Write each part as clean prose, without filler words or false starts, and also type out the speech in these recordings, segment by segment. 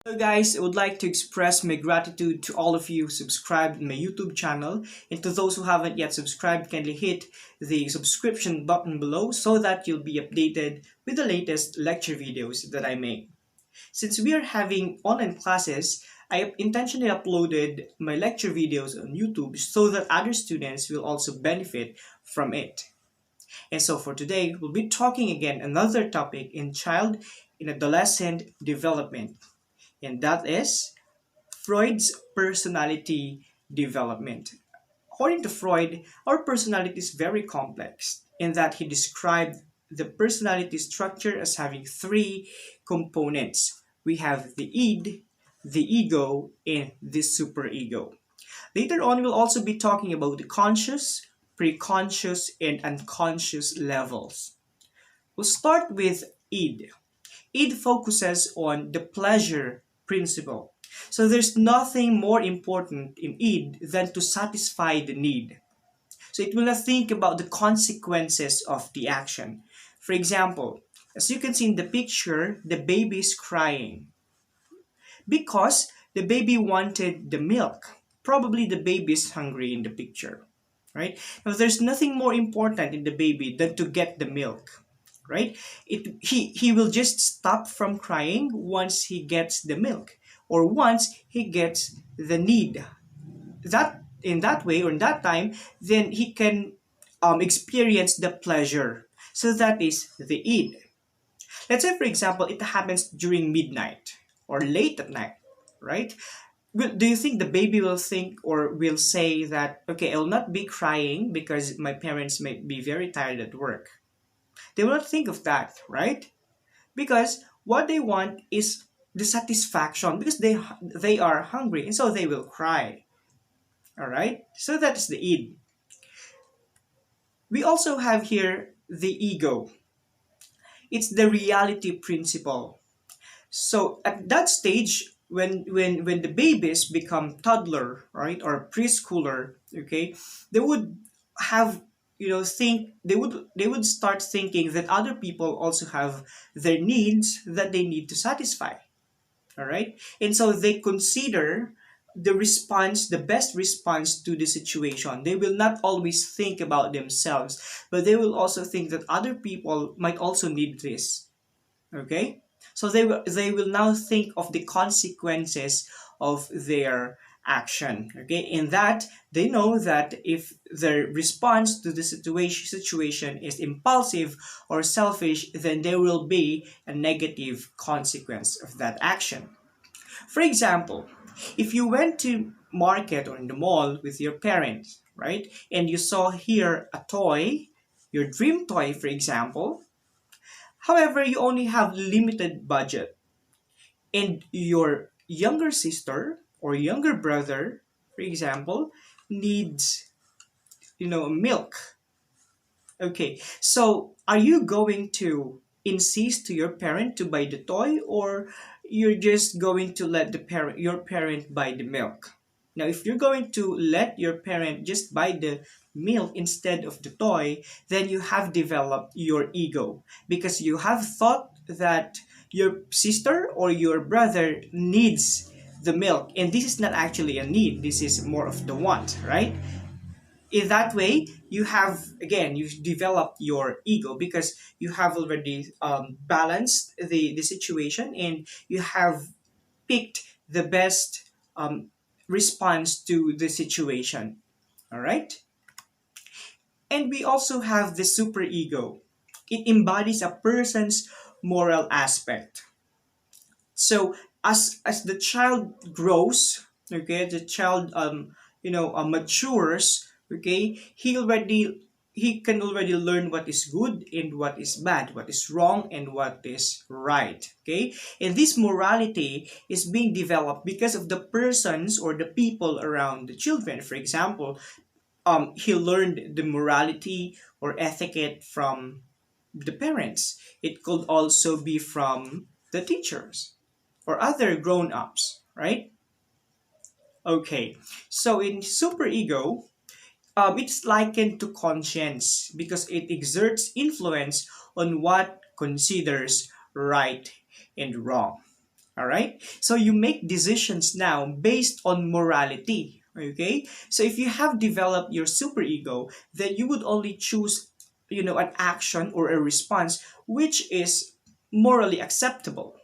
Hello guys, I would like to express my gratitude to all of you who subscribed in my YouTube channel, and to those who haven't yet subscribed, kindly hit the subscription button below so that you'll be updated with the latest lecture videos that I make. Since we are having online classes, I have intentionally uploaded my lecture videos on YouTube so that other students will also benefit from it. And so for today, we'll be talking again another topic in child and adolescent development, and that is Freud's personality development. According to Freud, our personality is very complex in that he described the personality structure as having three components. We have the id, the ego, and the superego. Later on, we'll also be talking about the conscious, preconscious, and unconscious levels. We'll start with id. Id focuses on the pleasure principle. So there's nothing more important in id than to satisfy the need. So it will not think about the consequences of the action. For example, as you can see in the picture, the baby is crying because the baby wanted the milk. Probably the baby is hungry in the picture, right? Now there's nothing more important in the baby than to get the milk, right? He will just stop from crying once he gets the milk, or once he gets the need. That in that way, or in that time, then he can experience the pleasure. So that is the id. Let's say, for example, it happens during midnight or late at night, right? Do you think the baby will think or will say that, okay, I'll not be crying because my parents may be very tired at work? They will not think of that, right? Because what they want is the satisfaction because they are hungry, and so they will cry. All right? So that is the id. We also have here the ego. It's the reality principle. So at that stage, when the babies become toddler, right, or preschooler, okay, they would have think they would start thinking that other people also have their needs that they need to satisfy. All right, and so they consider the best response to the situation. They will not always think about themselves, but they will also think that other people might also need this. Okay, so they will now think of the consequences of their action. Okay, in that they know that if their response to the situation is impulsive or selfish, then there will be a negative consequence of that action. For example, if you went to market or in the mall with your parents, right, and you saw here a toy, your dream toy, for example. However, you only have limited budget, and your younger sister or younger brother, for example, needs milk. Okay, so are you going to insist to your parent to buy the toy, or you're just going to let your parent buy the milk? Now, if you're going to let your parent just buy the milk instead of the toy, then you have developed your ego because you have thought that your sister or your brother needs the milk, and this is not actually a need, this is more of the want, right? In that way, you've developed your ego because you have already balanced the situation, and you have picked the best response to the situation. All right, and we also have the superego. It embodies a person's moral aspect. So as the child grows, okay, the child matures, okay, he can already learn what is good and what is bad, what is wrong and what is right. Okay, and this morality is being developed because of the persons or the people around the children. For example, he learned the morality or etiquette from the parents. It could also be from the teachers or other grown-ups, right? Okay, so in superego, it's likened to conscience because it exerts influence on what considers right and wrong. All right. So you make decisions now based on morality. Okay. So if you have developed your superego, then you would only choose, an action or a response which is morally acceptable,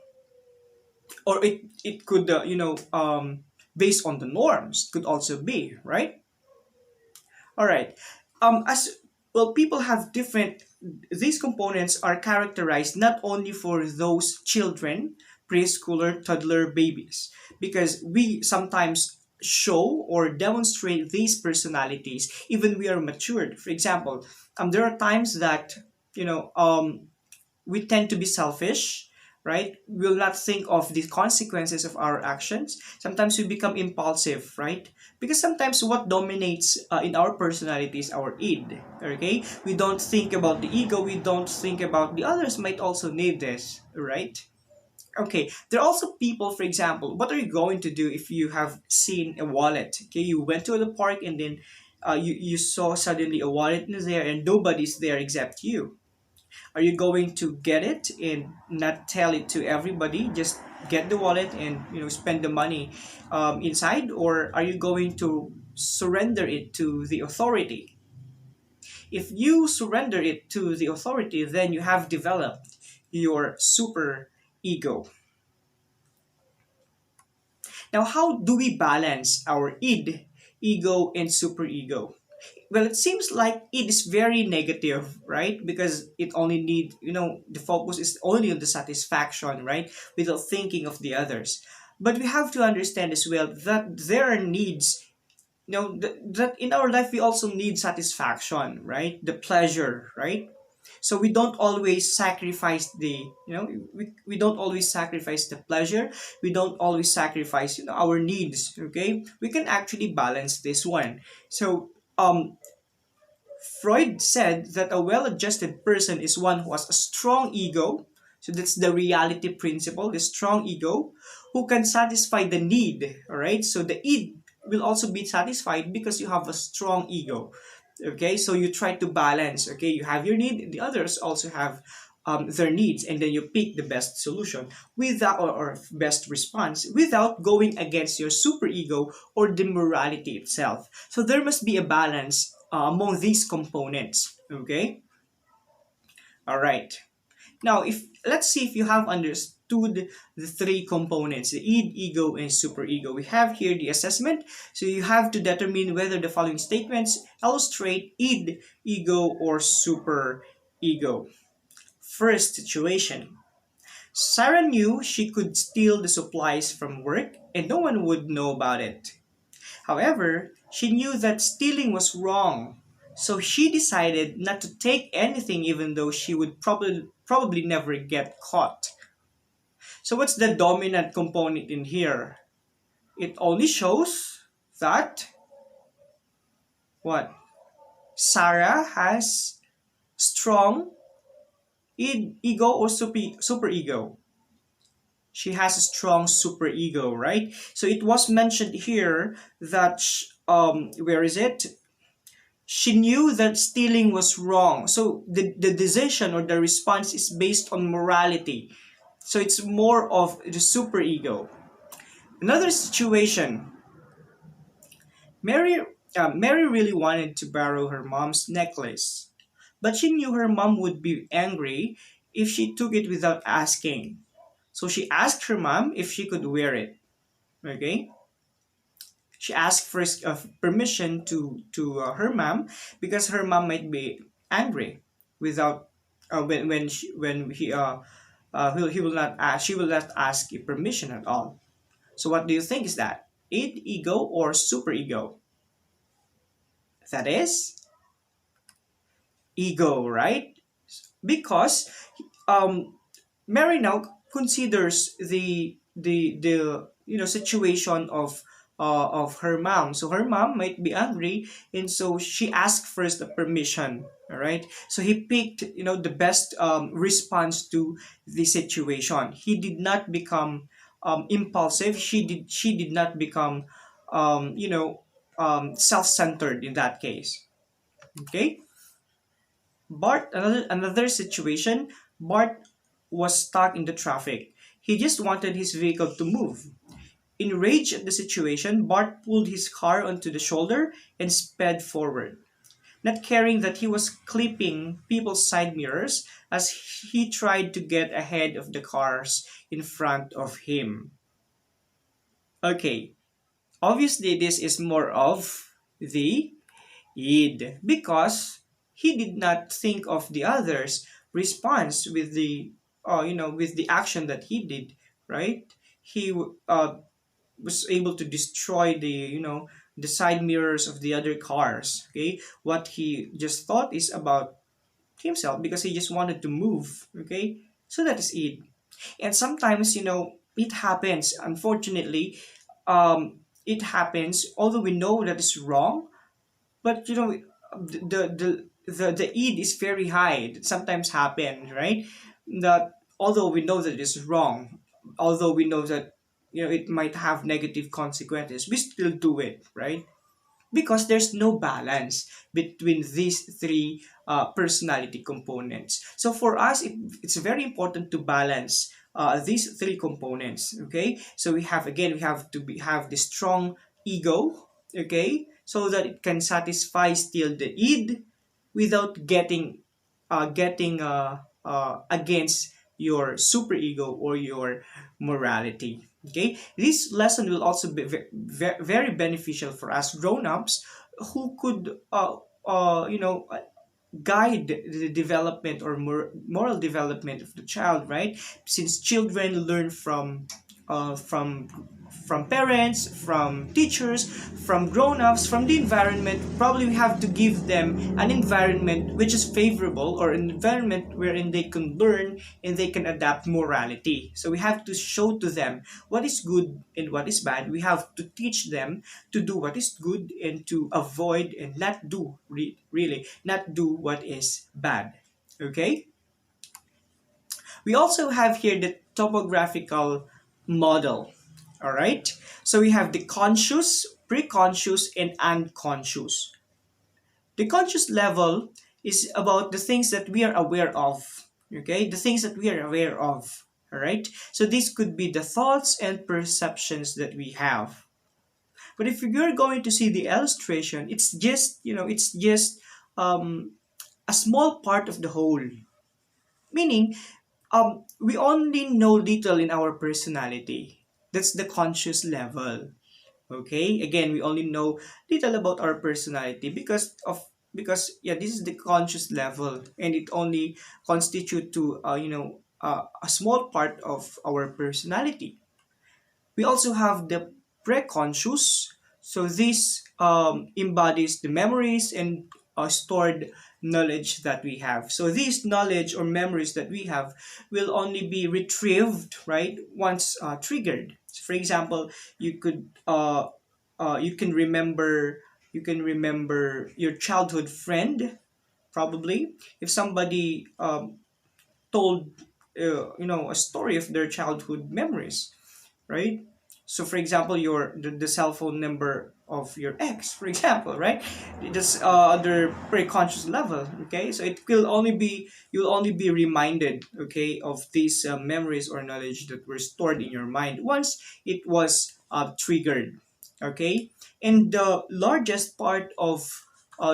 or it could, based on the norms, could also be right. All right. As well, people have different. These components are characterized not only for those children, preschooler, toddler, babies, because we sometimes show or demonstrate these personalities even we are matured. For example, there are times that you know we tend to be selfish, right? We'll not think of the consequences of our actions. Sometimes we become impulsive, right? Because sometimes what dominates in our personality is our id, okay? We don't think about the ego, we don't think about the others might also need this, right? Okay, there are also people, for example, what are you going to do if you have seen a wallet? Okay, you went to the park and then you saw suddenly a wallet in there and nobody's there except you. Are you going to get it and not tell it to everybody? Just get the wallet and spend the money inside, or are you going to surrender it to the authority? If you surrender it to the authority, then you have developed your super ego. Now, how do we balance our id, ego, and superego? Well, it seems like it is very negative, right? Because it only need, the focus is only on the satisfaction, right? Without thinking of the others. But we have to understand as well that there are needs, that in our life we also need satisfaction, right? The pleasure, right? So we don't always sacrifice we don't always sacrifice the pleasure. We don't always sacrifice, our needs, okay? We can actually balance this one. So, Freud said that a well adjusted person is one who has a strong ego. So that's the reality principle, the strong ego, who can satisfy the need. All right. So the id will also be satisfied because you have a strong ego. Okay. So you try to balance. Okay. You have your need, the others also have their needs, and then you pick the best solution without, or best response, without going against your superego or the morality itself. So there must be a balance among these components. Okay. All right. Now, if let's see if you have understood the three components, the id, ego, and superego. We have here the assessment. So you have to determine whether the following statements illustrate id, ego, or superego. First situation. Sarah knew she could steal the supplies from work and no one would know about it. However, she knew that stealing was wrong, so she decided not to take anything even though she would probably never get caught. So what's the dominant component in here? It only shows that what? Sarah has strong ego or super ego. She has a strong super ego, right? So it was mentioned here that where is it? She knew that stealing was wrong. So the decision or the response is based on morality. So it's more of the super ego. Another situation, Mary Mary really wanted to borrow her mom's necklace, but she knew her mom would be angry if she took it without asking. So she asked her mom if she could wear it. Okay, she asked first permission to her mom because her mom might be angry without when he will not ask, she will not ask permission at all. So what do you think is that? Id, ego, or super ego? That is ego, right? Because um, Mary now considers the situation of her mom. So her mom might be angry, and so she asked first the permission. All right. So he picked the best response to the situation. He did not become impulsive. She did not become self-centered in that case. Okay. Bart, another situation, Bart was stuck in the traffic. He just wanted his vehicle to move. Enraged at the situation, Bart pulled his car onto the shoulder and sped forward, not caring that he was clipping people's side mirrors as he tried to get ahead of the cars in front of him. Okay, obviously this is more of the id because he did not think of the others' response with the with the action that he did, right? He was able to destroy the side mirrors of the other cars. Okay, what he just thought is about himself because he just wanted to move. Okay, so that is it. And sometimes it happens. Unfortunately, it happens. Although we know that is wrong, but the id is very high. It sometimes happens, right? That although we know that it is wrong, although we know that it might have negative consequences, we still do it, right? Because there's no balance between these three personality components. So for us, it's very important to balance these three components. Okay, so we have to have the strong ego. Okay, so that it can satisfy still the id without getting against your superego or your morality. Okay, this lesson will also be very beneficial for us grown-ups who could guide the development or moral development of the child, right? Since children learn from parents, from teachers, from grown-ups, from the environment. Probably we have to give them an environment which is favorable, or an environment wherein they can learn and they can adapt morality. So we have to show to them what is good and what is bad. We have to teach them to do what is good and to avoid and not do really not do what is bad. Okay, we also have here the topographical model. All right, so we have the conscious, preconscious, and unconscious. The conscious level is about the things that we are aware of. Okay, the things that we are aware of. All right, so this could be the thoughts and perceptions that we have. But if you're going to see the illustration, it's just a small part of the whole. Meaning, we only know little in our personality. That's the conscious level. Okay, again, we only know little about our personality because yeah, this is the conscious level, and it only constitute to a small part of our personality. We also have the preconscious. So this embodies the memories and stored knowledge that we have. So these knowledge or memories that we have will only be retrieved, right, once triggered. So for example, you could you can remember your childhood friend, probably if somebody told a story of their childhood memories, right? So, for example, the cell phone number of your ex, for example, right? Just other pre-conscious level. Okay, so you'll only be reminded, okay, of these memories or knowledge that were stored in your mind once it was triggered. Okay, and the largest part of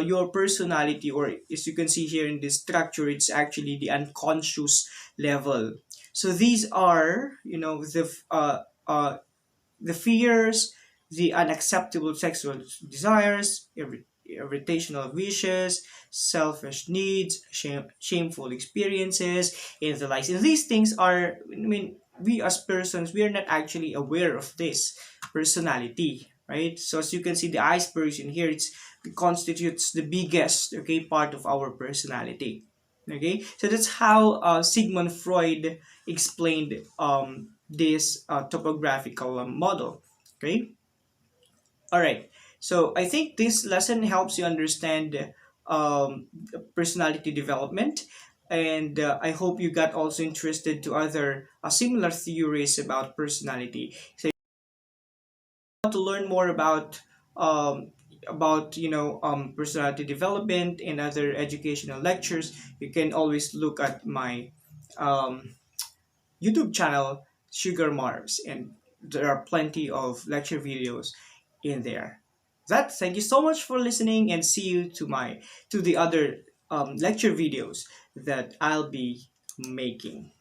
your personality, or as you can see here in this structure, it's actually the unconscious level. So these are, the fears, the unacceptable sexual desires, irritational wishes, selfish needs, shameful experiences, and the likes. And these things are, I mean, we as persons, we are not actually aware of this personality, right? So as you can see, the icebergs in here, it constitutes the biggest, okay, part of our personality. Okay, so that's how Sigmund Freud explained this topographical model. Okay, all right. So I think this lesson helps you understand personality development, and I hope you got also interested to other similar theories about personality. So if you want to learn more about personality development and other educational lectures, you can always look at my YouTube channel, sugar marks, and there are plenty of lecture videos in there. That thank you so much for listening, and see you to the other lecture videos that I'll be making.